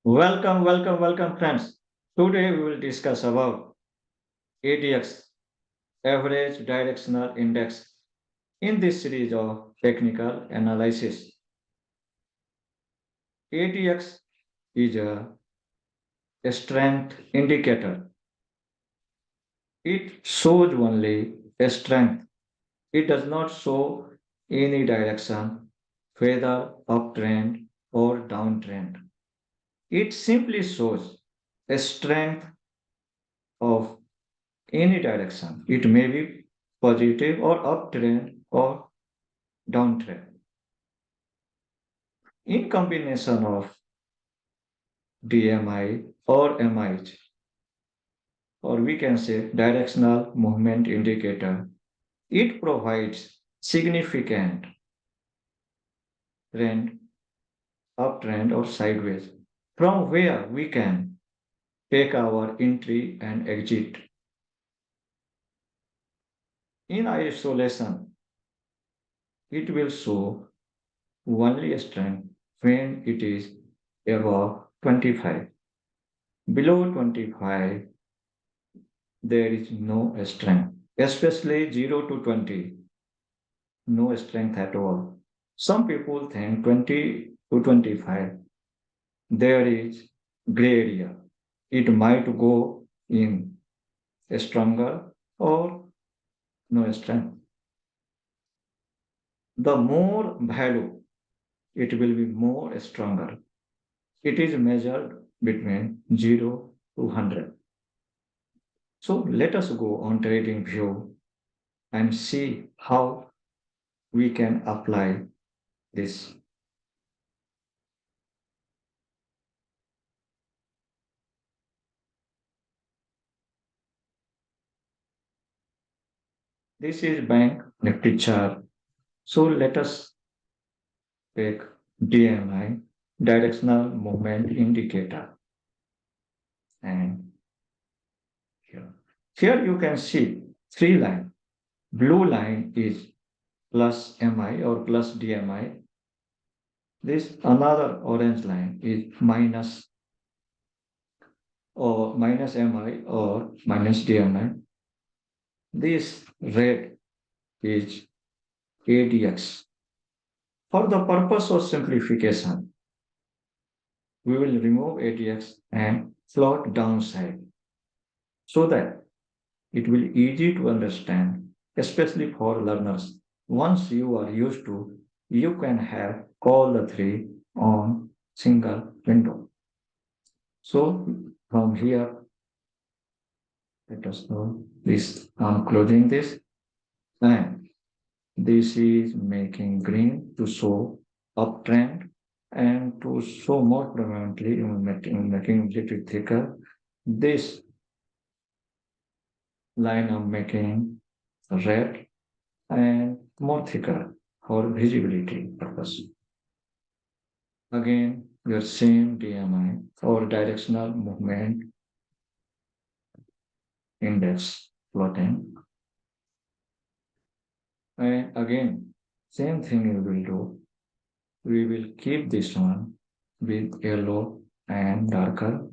Welcome, friends. Today we will discuss about ADX, Average Directional Index. In this series of technical analysis, ADX is a strength indicator. It shows only a strength. It does not show any direction, whether uptrend or downtrend. It simply shows a strength of any direction. It may be positive or uptrend or downtrend. In combination of DMI or MIH, or we can say directional movement indicator, it provides significant trend, uptrend or sideways, from where we can take our entry and exit. In isolation, it will show only strength when it is above 25. Below 25, there is no strength, especially 0 to 20, no strength at all. Some people think 20 to 25, there is gray area. It might go in stronger or no strength. The more value, it will be more stronger. It is measured between 0 to 100. So let us go on trading view and see how we can apply this. This is bank Nifty chart. So let us take DMI, directional movement indicator. And here, here you can see three lines. Blue line is plus MI or plus DMI. This another orange line is minus or minus MI or minus DMI. This red is ADX. For the purpose of simplification, we will remove ADX and plot downside so that it will easy to understand, especially for learners. Once you are used to, you can have all the three on single window. So from here, let us know this. I'm closing this, and this is making green to show uptrend and to show more prominently in making it little thicker. This line I'm making red and more thicker for visibility purpose. Again, your same DMI or directional movement index plotting. And again, same thing we will do. We will keep this one with yellow and darker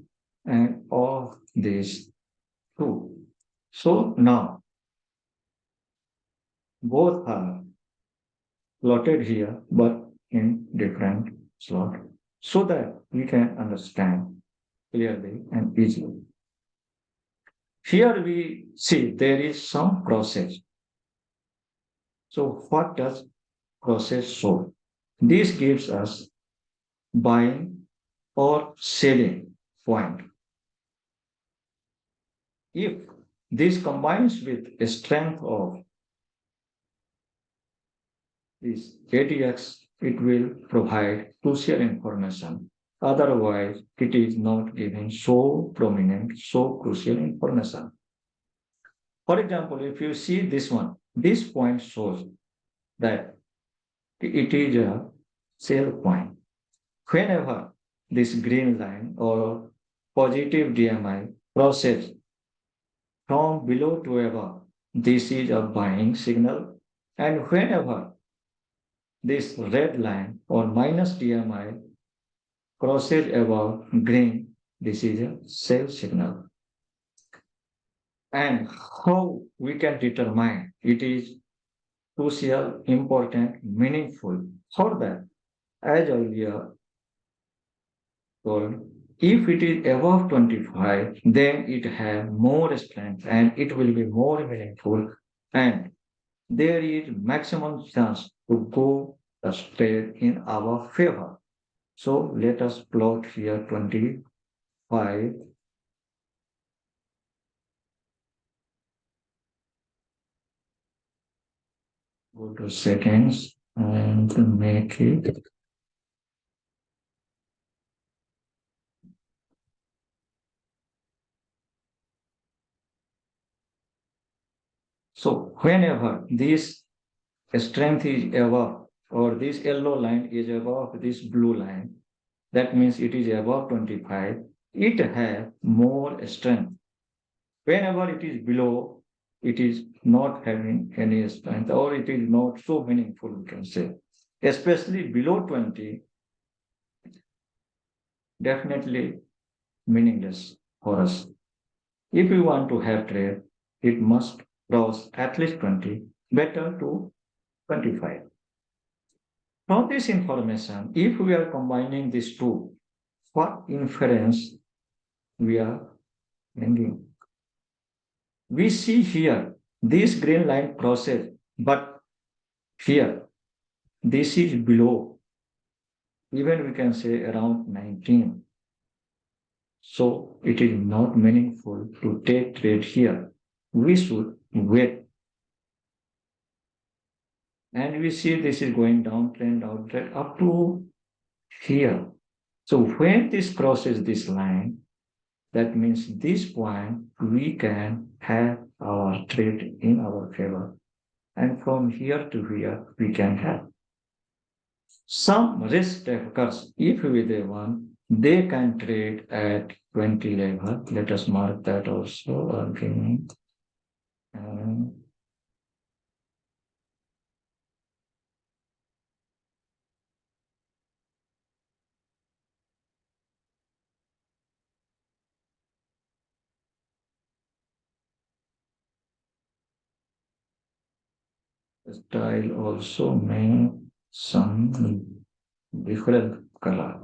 and all these two. So now both are plotted here but in different slot so that we can understand clearly and easily. Here we see there is some process. So what does process show? This gives us buying or selling point. If this combines with a strength of this ADX, it will provide crucial information. Otherwise, it is not giving so prominent, so crucial information. For example, if you see this one, this point shows that it is a sell point. Whenever this green line or positive DMI process from below to above, this is a buying signal. And whenever this red line or minus DMI crosses above green, this is a sell signal. And how we can determine it is crucial, important, meaningful. For that, as earlier told, if it is above 25, then it has more strength and it will be more meaningful and there is maximum chance to go the straight in our favor. So let us plot here 25, go to seconds and make it. So whenever this strength is above or this yellow line is above this blue line, that means it is above 25, it has more strength. Whenever it is below, it is not having any strength or it is not so meaningful, we can say. Especially below 20, definitely meaningless for us. If we want to have trade, it must cross at least 20, better to 25. From this information, if we are combining these two, what inference we are bringing? We see here this green line crosses, but here this is below, even we can say around 19. So it is not meaningful to take trade here. We should wait. And we see this is going downtrend, downtrend up to here. So when this crosses this line, that means this point we can have our trade in our favor. And from here to here, we can have some risk takers. If we they want, they can trade at 20 level. Let us mark that also again. And style also make some different color.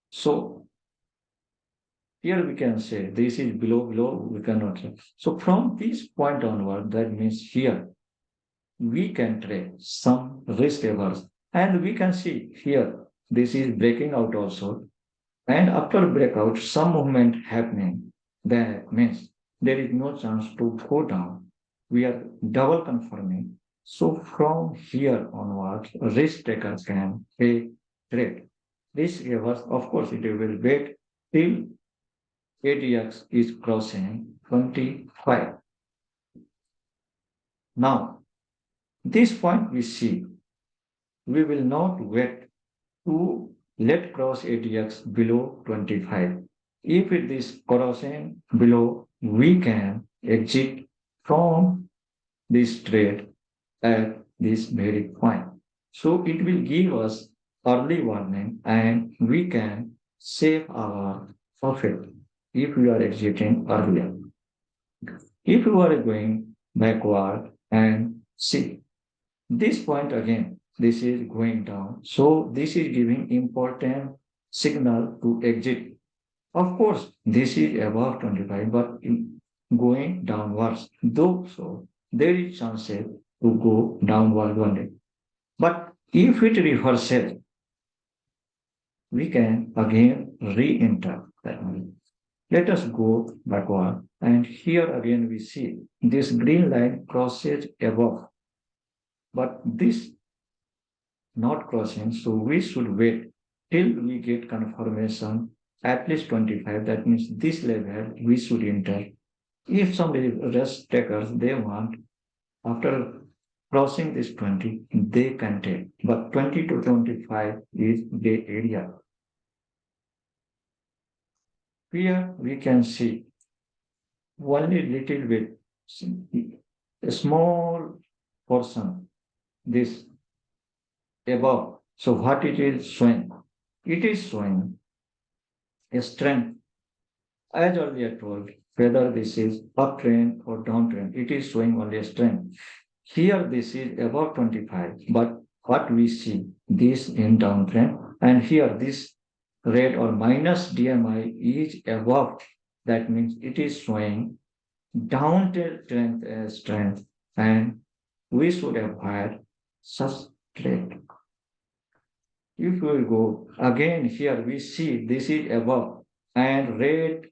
So here we can say this is below, we cannot say. So from this point onward, that means here we can trade some risk averse. And we can see here, this is breaking out also. And after breakout, some movement happening. That means there is no chance to go down. We are double confirming. So from here onwards, risk taker can take trade. Risk averse, of course, it will wait till ADX is crossing 25. Now, this point we see, we will not wait to let cross ADX below 25. If it is crossing below, we can exit from this trade at this very point. So it will give us early warning and we can save our profit if we are exiting earlier. If you are going backward and see this point again, this is going down. So this is giving important signal to exit. Of course, this is above 25, but going downwards. Though so, there is chances to go downward one day. But if it reverses, we can again re-enter that money. Let us go backward. And here again we see this green line crosses above. But this not crossing, so we should wait till we get confirmation at least 25. That means this level we should enter. If some risk takers they want after crossing this 20, they can take. But 20 to 25 is the area. Here we can see only little bit, a small portion, this above. So what it is showing? It is showing a strength. As earlier told, whether this is uptrend or downtrend, it is showing only a strength. Here this is above 25, but what we see this in downtrend, and here this red or minus DMI is above. That means it is showing downtrend strength as strength, and we should avoid such trade. If we go again here, we see this is above and red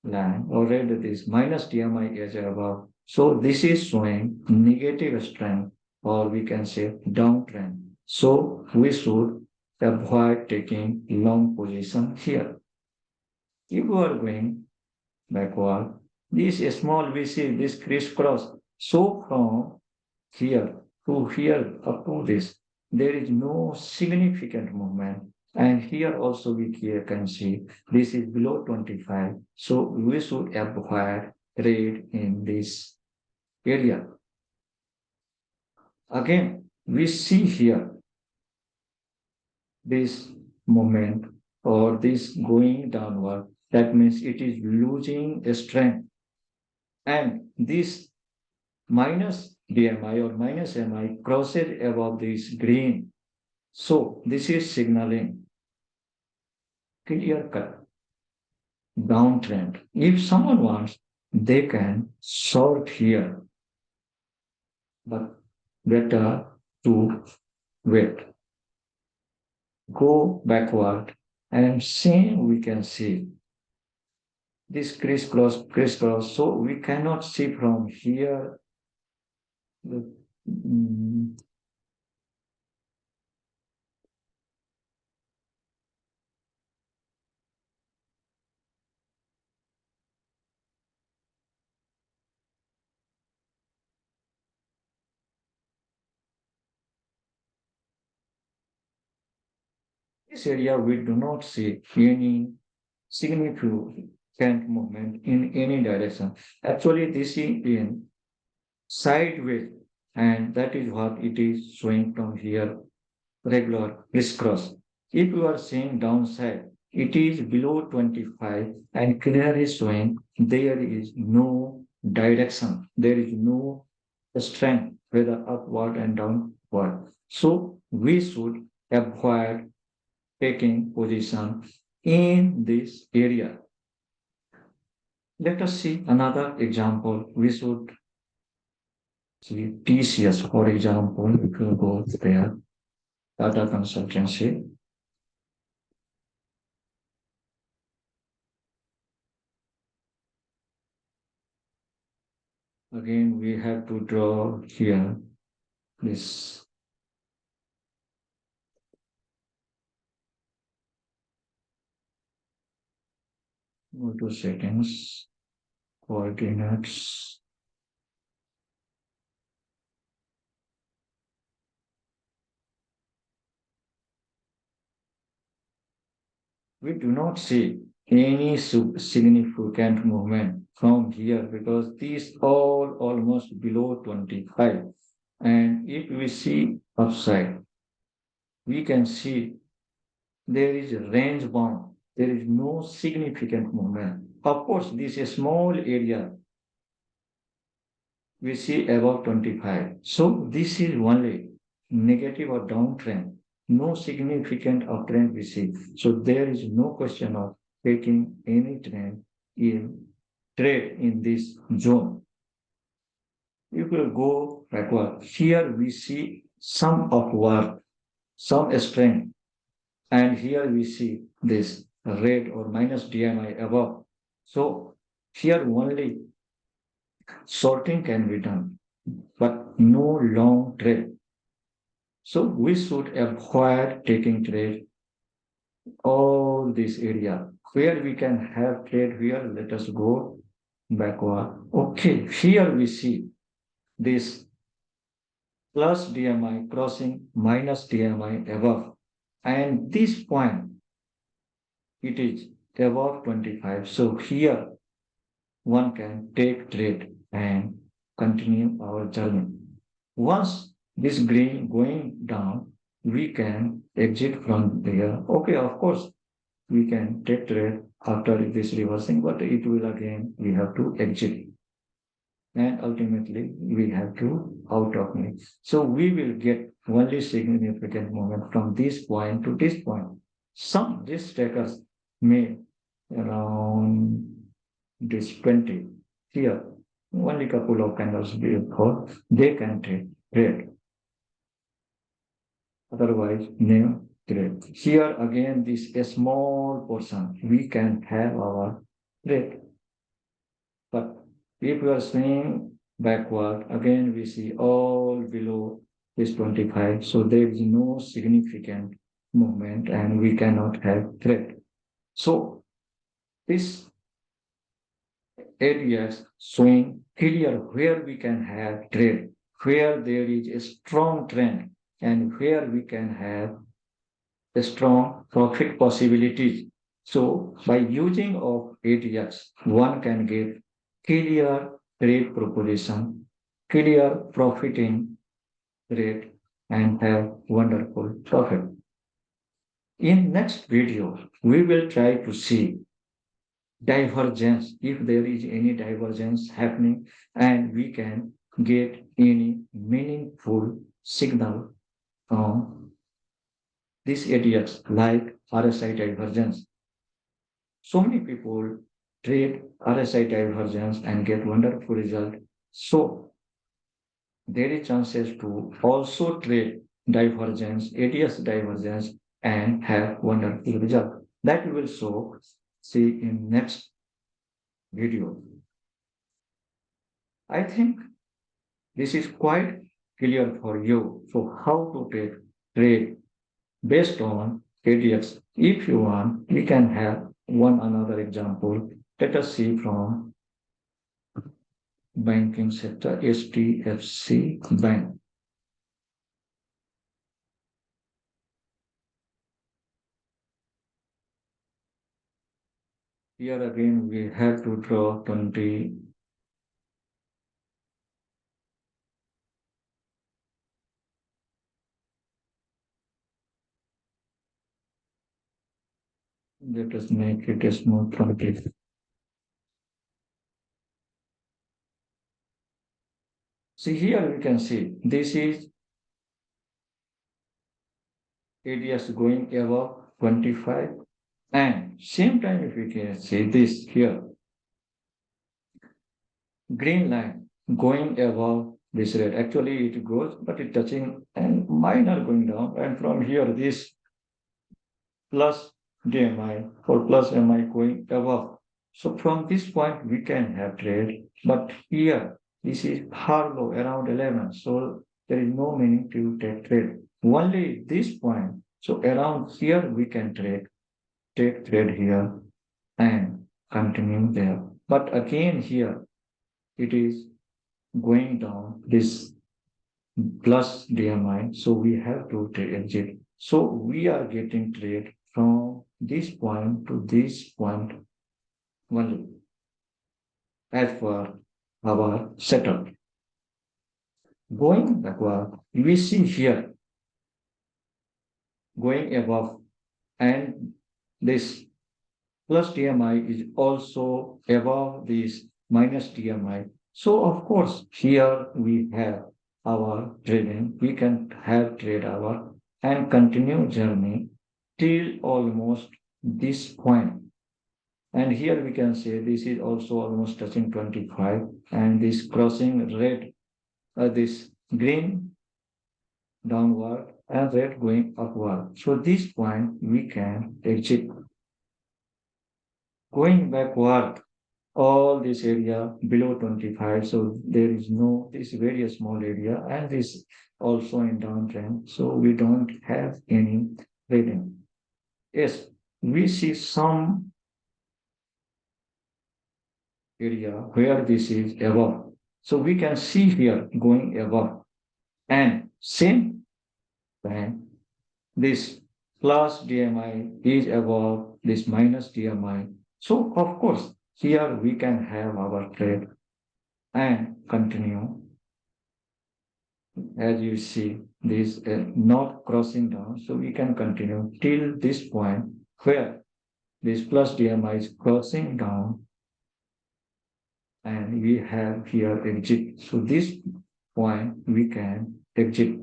line or red this minus DMI is above. So this is showing negative strength or we can say downtrend. So we should avoid taking long position here. If we are going backward, this is small we see this crisscross. So from here to here up to this, there is no significant movement. And here also we can see this is below 25. So we should avoid trade in this area. Again, we see here this moment or this going downward. That means it is losing strength. And this minus DMI or minus MI crosses above this green. So this is signaling clear cut downtrend. If someone wants, they can short here, but better to wait. Go backward and same we can see this crisscross. So we cannot see from here. Mm, This area we do not see any significant movement in any direction. Actually, this is in sideways, and that is what it is showing from here, regular crisscross. If you are seeing downside, it is below 25 and clearly showing there is no direction, there is no strength, whether upward and downward. So we should avoid taking position in this area. Let us see another example. We should see TCS, for example, if you go there, data consultancy. Again, we have to draw here this. Go to settings, coordinates. We do not see any significant movement from here because these all almost below 25. And if we see upside, we can see there is a range bound. There is no significant movement. Of course, this is a small area. We see above 25. So this is only negative or downtrend. No significant uptrend we see. So there is no question of taking any trade in this zone. If we go backward, here we see some upward, some strength, and here we see this red or minus DMI above. So here only sorting can be done, but no long trade. So we should avoid taking trade all this area. Where we can have trade here, let us go backward. Okay, here we see this plus DMI crossing minus DMI above. And this point, it is above 25. So here one can take trade and continue our journey. Once this green going down, we can exit from there. Okay, of course, we can take trade after this reversing, but it will again, we have to exit. And ultimately, we have to out of it. So we will get only significant movement from this point to this point. Some risk takers may around this 20 here, only couple of candles before they can trade. Otherwise, no trade. Here again, this a small portion we can have our trade. But if we are swinging backward, again we see all below this 25. So there is no significant movement and we cannot have trade. So this areas showing clear where we can have trade, where there is a strong trend, and where we can have a strong profit possibilities. So by using of ADX, one can get clear trade proposition, clear profiting rate, and have wonderful profit. In next video, we will try to see divergence, if there is any divergence happening, and we can get any meaningful signal from this ADX like RSI divergence. So many people trade RSI divergence and get wonderful result. So there is chances to also trade divergence, ADX divergence, and have wonderful result. That we will see in next video. I think this is quite clear for you. So how to trade based on ADX. If you want, we can have one another example. Let us see from banking sector, HDFC Bank. Here again, we have to draw 20. Let us make it a small complete. See here we can see this is ADX going above 25 and same time if we can see this here green line going above this rate. Actually it goes but it touching and minor going down and from here this plus DMI or plus MI going above. So from this point we can have trade, but here this is hard low around 11. So there is no meaning to take trade. Only this point. So around here we can take trade here and continue there. But again here it is going down this plus DMI. So we have to take exit. So we are getting trade from this point to this point only as per our setup. Going backward, we see here going above and this plus DMI is also above this minus DMI. So of course, here we have our trading. We can have trade hour and continue journey till almost this point. And here we can say this is also almost touching 25 and this crossing red, this green downward and red going upward. So this point we can exit. Going backward, all this area below 25. So there is no, this very small area and this also in downtrend. So we don't have any trading. Yes, we see some area where this is above. So we can see here going above and same time this plus DMI is above this minus DMI. So of course here we can have our trade and continue as you see this not crossing down. So we can continue till this point where this plus DMI is crossing down and we have here exit. So this point we can exit.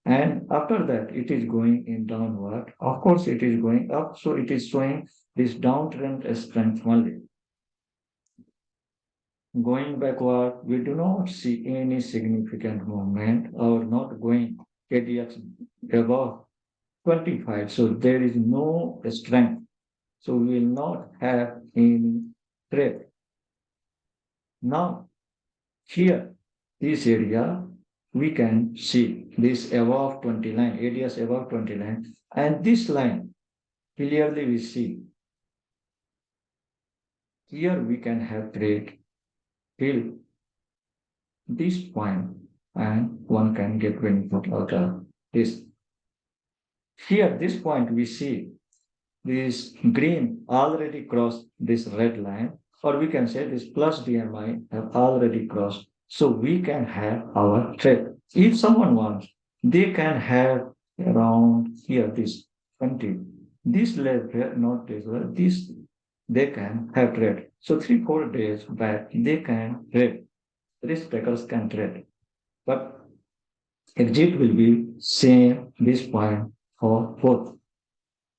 And after that, it is going in downward. Of course, it is going up. So it is showing this downtrend strength only. Going backward, we do not see any significant movement or not going ADX above 25. So there is no strength. So we will not have any trade. Now, here, this area, we can see this above 20 line, ADS above 20 line, and this line, clearly we see. Here we can have trade till this point, and one can get benefit out of this. Here, this point we see this green already crossed this red line, or we can say this plus DMI have already crossed. So we can have our trade. If someone wants, they can have around here this 20. This level, not this level, this they can have trade. So 3 4 days back, they can trade. Risk takers can trade. But exit will be same this point for both.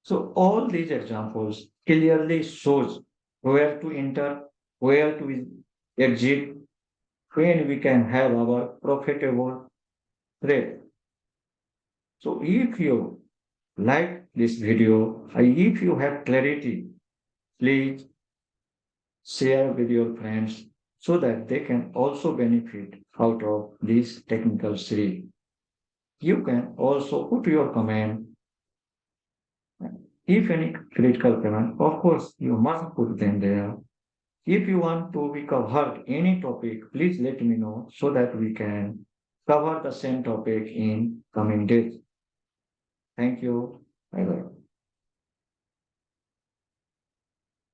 So all these examples clearly shows where to enter, where to exit, when we can have our profitable trade. So if you like this video, if you have clarity, please share with your friends so that they can also benefit out of this technical series. You can also put your comment. If any critical comment, of course, you must put them there. If you want to be covered any topic, please let me know so that we can cover the same topic in coming days. Thank you. Bye bye.